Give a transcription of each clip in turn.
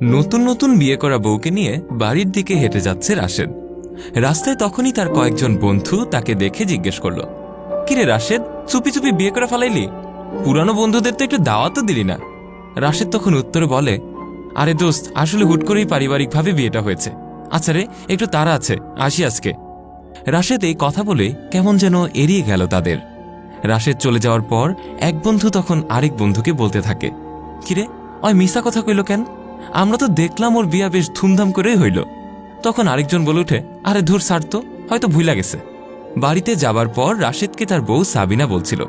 নতুন নতুন বিয়ে করা বউকে নিয়ে বাড়ির দিকে হেঁটে যাচ্ছে রাশেদ। রাস্তায় তখনই তার কয়েকজন বন্ধু তাকে দেখে জিজ্ঞেস করল, কিরে রাশেদ, চুপি চুপি বিয়ে করে ফেলাইলি? পুরানো বন্ধুদের তো একটু দাওয়াতও দিলি না। রাশেদ তখন উত্তরে বলে, আরে দোস্ত, আসলে হুট করেই পারিবারিকভাবে বিয়েটা হয়েছে। আচ্ছা রে, একটু তাড়া আছে, আসি আজকে। রাশেদ এই কথা বলে কেমন যেন এড়িয়ে গেল তাদের। রাশেদ চলে যাওয়ার পর এক বন্ধু তখন আরেক বন্ধুকে বলতে থাকে, কিরে, ওই মিশা কথা কইল কেন? আমরা তো দেখলাম ওর বিয়া বেশ ধুমধাম করেই হইল। তখন আরেকজন বলে উঠে, আরে ধুর ছাড় তো, হয়তো ভুলা গেছে। বাড়িতে যাবার পর রাশেদকে তার বউ সাবিনা বলছিল,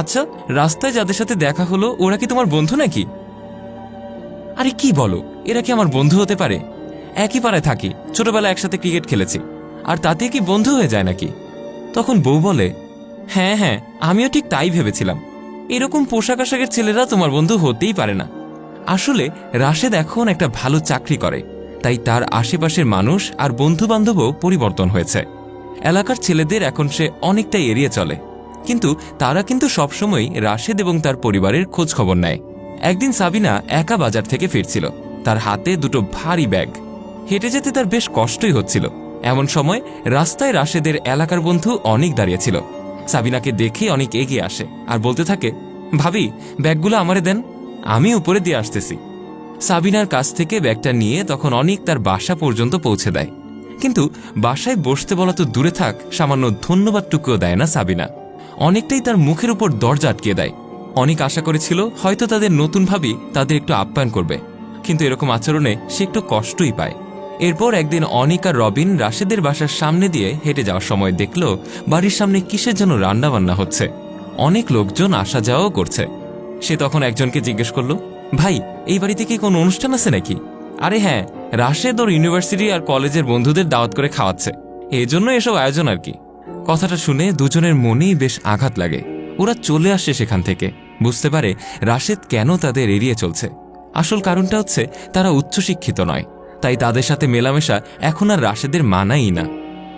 আচ্ছা, রাস্তায় যাদের সাথে দেখা হলো ওরা কি তোমার বন্ধু নাকি? আরে কি বলো, এরা কি আমার বন্ধু হতে পারে? একই পাড়ায় থাকি, ছোটবেলায় একসাথে ক্রিকেট খেলেছি, আর তাতে কি বন্ধু হয়ে যায় নাকি? তখন বউ বলে, হ্যাঁ হ্যাঁ, আমিও ঠিক তাই ভেবেছিলাম। এরকম পোশাক আশাকের ছেলেরা তোমার বন্ধু হতেই পারে না। আসলে রাশেদ এখন একটা ভালো চাকরি করে, তাই তার আশেপাশের মানুষ আর বন্ধু বান্ধবও পরিবর্তন হয়েছে। এলাকার ছেলেদের এখন সে অনেকটাই এড়িয়ে চলে, কিন্তু তারা কিন্তু সবসময় রাশেদ এবং তার পরিবারের খোঁজ খবর নেয়। একদিন সাবিনা একা বাজার থেকে ফিরছিল, তার হাতে দুটো ভারী ব্যাগ। হেঁটে যেতে তার বেশ কষ্টই হচ্ছিল। এমন সময় রাস্তায় রাশেদের এলাকার বন্ধু অনেক দাঁড়িয়েছিল। সাবিনাকে দেখে অনেক এগিয়ে আসে আর বলতে থাকে, ভাবি, ব্যাগগুলো আমারে দেন, আমি উপরে দিয়ে আসতেছি। সাবিনার কাছ থেকে ব্যাগটা নিয়ে তখন অনেক তার বাসা পর্যন্ত পৌঁছে দেয়। কিন্তু বাসায় বসতে বলা তো দূরে থাক, সামান্য ধন্যবাদটুকুও দেয় না সাবিনা। অনেকটাই তার মুখের উপর দরজা আটকিয়ে দেয়। অনেক আশা করেছিল হয়তো তাদের নতুন ভাবি তাদের একটু আপ্যায়ন করবে, কিন্তু এরকম আচরণে সে একটু কষ্টই পায়। এরপর একদিন অনিক আর রবিন রাশেদের বাসার সামনে দিয়ে হেঁটে যাওয়ার সময় দেখল বাড়ির সামনে কিসের জন্য রান্নাবান্না হচ্ছে। অনেক লোকজন আসা যাওয়াও করছে। সে তখন একজনকে জিজ্ঞেস করল, ভাই, এই বাড়িতে কি কোনো অনুষ্ঠান আছে নাকি? আরে হ্যাঁ, রাশেদ ওর ইউনিভার্সিটি আর কলেজের বন্ধুদের দাওয়াত করে খাওয়াচ্ছে, এই জন্য এসব আয়োজন আর কি। কথাটা শুনে দুজনের মনেই বেশ আঘাত লাগে। ওরা চলে আসে সেখান থেকে, বুঝতে পারে রাশেদ কেন তাদের এড়িয়ে চলছে। আসল কারণটা হচ্ছে তারা উচ্চশিক্ষিত নয়, তাই তাদের সাথে মেলামেশা এখন আর রাশেদের মানাই না।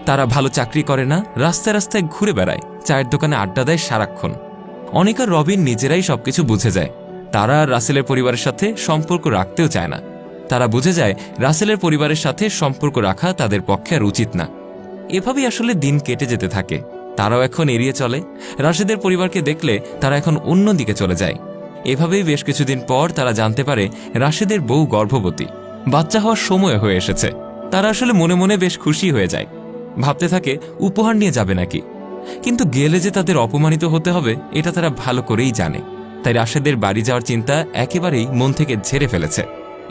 তারা ভালো চাকরি করে না, রাস্তায় রাস্তায় ঘুরে বেড়ায়, চায়ের দোকানে আড্ডা দেয় সারাক্ষণ। অনিক আর রবিন নিজেরাই সবকিছু বুঝে যায়। তারা আর রাসেলের পরিবারের সাথে সম্পর্ক রাখতেও চায় না। তারা বুঝে যায় রাসেলের পরিবারের সাথে সম্পর্ক রাখা তাদের পক্ষে আর উচিত না। এভাবেই আসলে দিন কেটে যেতে থাকে। তারাও এখন এড়িয়ে চলে। রাশেদের পরিবারকে দেখলে তারা এখন অন্য দিকে চলে যায়। এভাবেই বেশ কিছুদিন পর তারা জানতে পারে রাশেদের বউ গর্ভবতী, বাচ্চা হওয়ার সময় হয়ে এসেছে। তারা আসলে মনে মনে বেশ খুশি হয়ে যায়, ভাবতে থাকে উপহার নিয়ে যাবে নাকি। কিন্তু গেলে যে তাদের অপমানিত হতে হবে এটা তারা ভালো করেই জানে, তাই রাশেদের বাড়ি যাওয়ার চিন্তা একেবারেই মন থেকে ঝেড়ে ফেলেছে।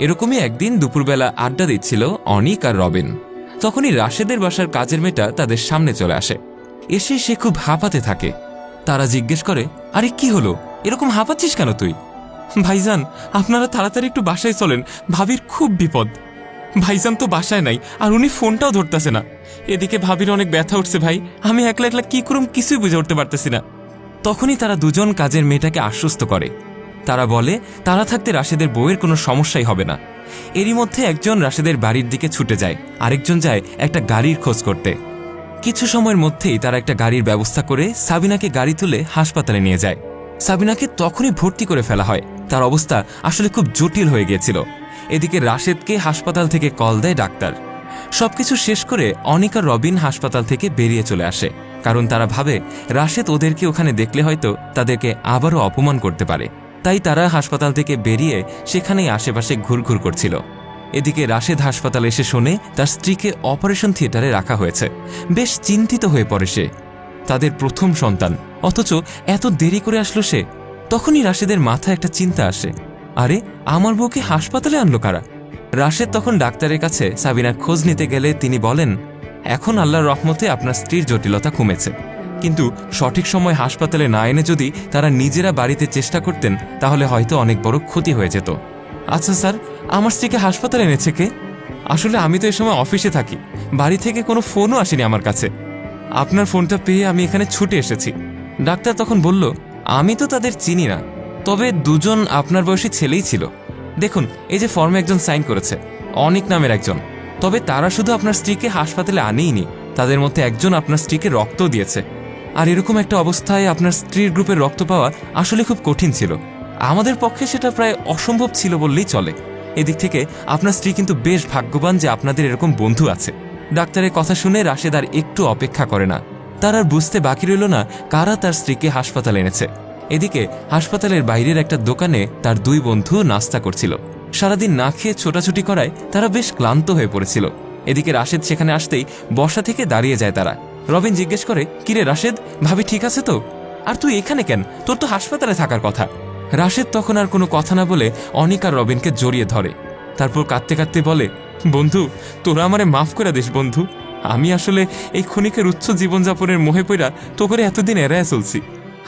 এরকমই একদিন দুপুরবেলা আড্ডা দিচ্ছিল অনিক আর রবিন। তখনই রাশেদের বাসার কাজের মেয়েটা তাদের সামনে চলে আসে। এসে সে খুব হাঁপাতে থাকে। তারা জিজ্ঞেস করে, আরে কি হলো, এরকম হাঁপাচ্ছিস কেন তুই? ভাইজান, আপনারা তাড়াতাড়ি একটু বাসায় চলেন, ভাবির খুব বিপদ। ভাইজান তো বাসায় নাই, আর উনি ফোনটাও ধরতেছে না। এদিকে ভাবির অনেক ব্যথা উঠছে ভাই, আমি একলা একলা কি করুম কিছুই বুঝে উঠতে পারতেছি না। তখনই তারা দুজন কাজের মেয়েটাকে আশ্বস্ত করে। তারা বলে তারা থাকতে রাশেদের বউয়ের কোনো সমস্যাই হবে না। এরই মধ্যে একজন রাশেদের বাড়ির দিকে ছুটে যায়, আরেকজন যায় একটা গাড়ির খোঁজ করতে। কিছু সময়ের মধ্যেই তারা একটা গাড়ির ব্যবস্থা করে সাবিনাকে গাড়ি তুলে হাসপাতালে নিয়ে যায়। সাবিনাকে তখনই ভর্তি করে ফেলা হয়। তার অবস্থা আসলে খুব জটিল হয়ে গিয়েছিল। এদিকে রাশেদকে হাসপাতাল থেকে কল দেয় ডাক্তার। সবকিছু শেষ করে অনিক আর রবিন হাসপাতাল থেকে বেরিয়ে চলে আসে, কারণ তারা ভাবে রাশেদ ওদেরকে ওখানে দেখলে হয়তো তাদেরকে আবারও অপমান করতে পারে। তাই তারা হাসপাতাল থেকে বেরিয়ে সেখানেই আশেপাশে ঘুরঘুর করছিল। এদিকে রাশেদ হাসপাতালে এসে শোনে তার স্ত্রীকে অপারেশন থিয়েটারে রাখা হয়েছে। বেশ চিন্তিত হয়ে পড়ে সে। তাদের প্রথম সন্তান, অথচ এত দেরি করে আসলো সে। তখনই রাশেদের মাথায় একটা চিন্তা আসে, আরে আমার বউকে হাসপাতালে আনলো কারা? রাশেদ তখন ডাক্তারের কাছে সাবিনার খোঁজ নিতে গেলে তিনি বলেন, এখন আল্লাহর রহমতে আপনার স্ত্রীর জটিলতা কমেছে, কিন্তু সঠিক সময় হাসপাতালে না এনে যদি তারা নিজেরা বাড়িতে চেষ্টা করতেন তাহলে হয়তো অনেক বড় ক্ষতি হয়ে যেত। আচ্ছা স্যার, আমার স্ত্রীকে হাসপাতালে এনেছে কে? আসলে আমি তো এ সময় অফিসে থাকি, বাড়ি থেকে কোনো ফোনও আসেনি আমার কাছে। আপনার ফোনটা পেয়ে আমি এখানে ছুটে এসেছি। ডাক্তার তখন বলল, আমি তো তাদের চিনি না, তবে দুজন আপনার বয়সী ছেলেই ছিল। দেখুন, এই যে ফর্মে একজন সাইন করেছে, অনিক নামের একজন। তবে তারা শুধু আপনার স্ত্রীকে হাসপাতালে আনেইনি, তাদের মধ্যে একজন আপনার স্ত্রীকে রক্তও দিয়েছে। আর এরকম একটা অবস্থায় আপনার স্ত্রীর গ্রুপের রক্ত পাওয়া আসলে খুব কঠিন ছিল। আমাদের পক্ষে সেটা প্রায় অসম্ভব ছিল বললেই চলে। এদিক থেকে আপনার স্ত্রী কিন্তু বেশ ভাগ্যবান যে আপনাদের এরকম বন্ধু আছে। ডাক্তারের কথা শুনে রাশেদ আর একটু অপেক্ষা করে না। তার আর বুঝতে বাকি রইল না কারা তার স্ত্রীকে হাসপাতালে এনেছে। এদিকে হাসপাতালের বাইরের একটা দোকানে তার দুই বন্ধু নাস্তা করছিল। সারাদিন না খেয়ে ছোটাছুটি করায় তারা বেশ ক্লান্ত হয়ে পড়েছিল। এদিকে রাশেদ সেখানে আসতেই বসা থেকে দাঁড়িয়ে যায় তারা। রবিন জিজ্ঞেস করে, কিরে রাশেদ, ভাবি ঠিক আছে তো? আর তুই এখানে কেন? তোর তো হাসপাতালে থাকার কথা। রাশেদ তখন আর কোনো কথা না বলে অনিক আর রবিনকে জড়িয়ে ধরে। তারপর কাঁদতে কাঁদতে বলে, বন্ধু, তোরা আমারে মাফ করে দিস বন্ধু। আমি আসলে এই ক্ষণিকের উচ্চ জীবনযাপনের মোহে পইরা তো করে এতদিন এড়ায় চলছি।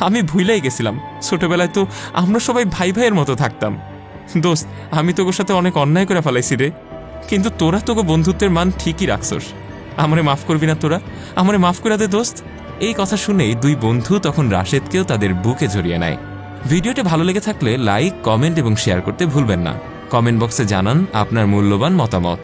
আমি ভুলাই গেছিলাম, ছোটবেলায় তো আমরা সবাই ভাই ভাইয়ের মতো থাকতাম। দোস্ত, আমি তোর সাথে অনেক অন্যায় করে ফেলাইছি রে, কিন্তু তোরা তোকে বন্ধুত্বের মান ঠিকই রাখছস। আমারে মাফ করবি না তোরা? আমারে মাফ করে দে দোস্ত। এই কথা শুনেই দুই বন্ধু তখন রাশেদকেও তাদের বুকে জড়িয়ে নেয়। ভিডিওটি ভালো লেগে থাকলে লাইক, কমেন্ট এবং শেয়ার করতে ভুলবেন না। কমেন্ট বক্সে জানান আপনার মূল্যবান মতামত।